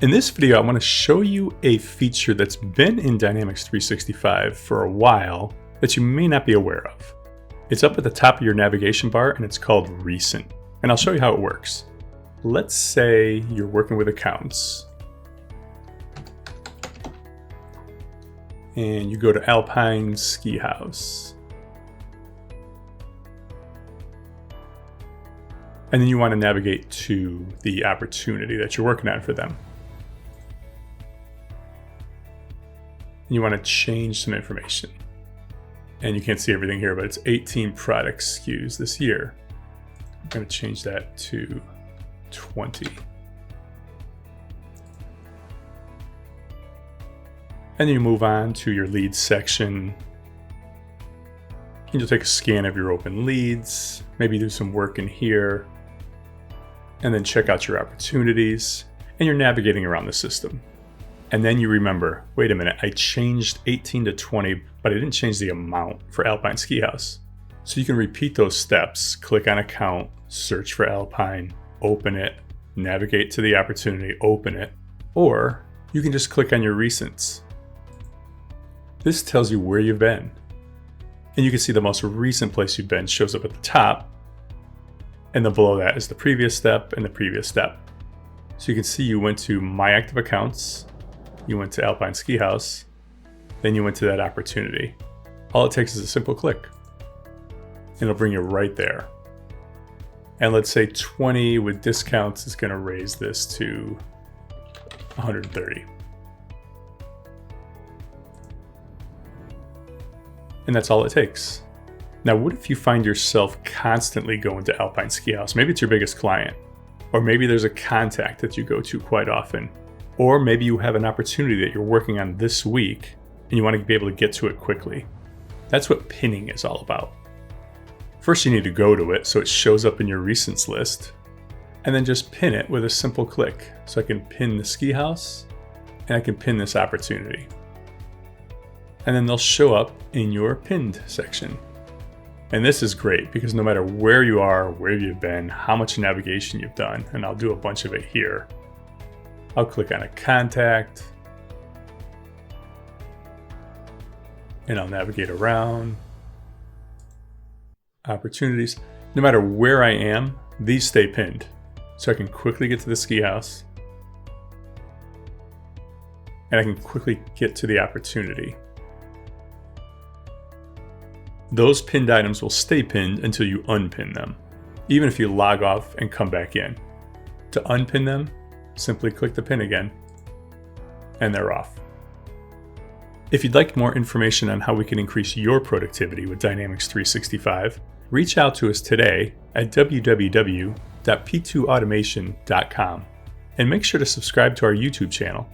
In this video, I want to show you a feature that's been in Dynamics 365 for a while that you may not be aware of. It's up at the top of your navigation bar and it's called Recent. And I'll show you how it works. Let's say you're working with accounts and you go to Alpine Ski House. And then you want to navigate to the opportunity that you're working on for them. You want to change some information. And you can't see everything here, but it's 18 product SKUs this year. I'm going to change that to 20. And then you move on to your leads section. And you'll take a scan of your open leads, maybe do some work in here, and then check out your opportunities, and you're navigating around the system. And then you remember, wait a minute, I changed 18 to 20, but I didn't change the amount for Alpine Ski House. So you can repeat those steps, click on account, search for Alpine, open it, navigate to the opportunity, open it, or you can just click on your recents. This tells you where you've been. And you can see the most recent place you've been shows up at the top, and then below that is the previous step and the previous step. So you can see you went to My Active Accounts, you went to Alpine Ski House, then you went to that opportunity. All it takes is a simple click, and it'll bring you right there. And let's say 20 with discounts is going to raise this to 130. And that's all it takes. Now, what if you find yourself constantly going to Alpine Ski House? Maybe it's your biggest client, or maybe there's a contact that you go to quite often, or maybe you have an opportunity that you're working on this week and you want to be able to get to it quickly. That's what pinning is all about. First, you need to go to it so it shows up in your recents list, and then just pin it with a simple click. So I can pin the ski house and I can pin this opportunity. And then they'll show up in your pinned section. And this is great because no matter where you are, where you've been, how much navigation you've done, and I'll do a bunch of it here. I'll click on a contact and I'll navigate around. Opportunities. No matter where I am, these stay pinned. So I can quickly get to the ski house and I can quickly get to the opportunity. Those pinned items will stay pinned until you unpin them, even if you log off and come back in. To unpin them, simply click the pin again, and they're off. If you'd like more information on how we can increase your productivity with Dynamics 365, reach out to us today at www.p2automation.com, and make sure to subscribe to our YouTube channel.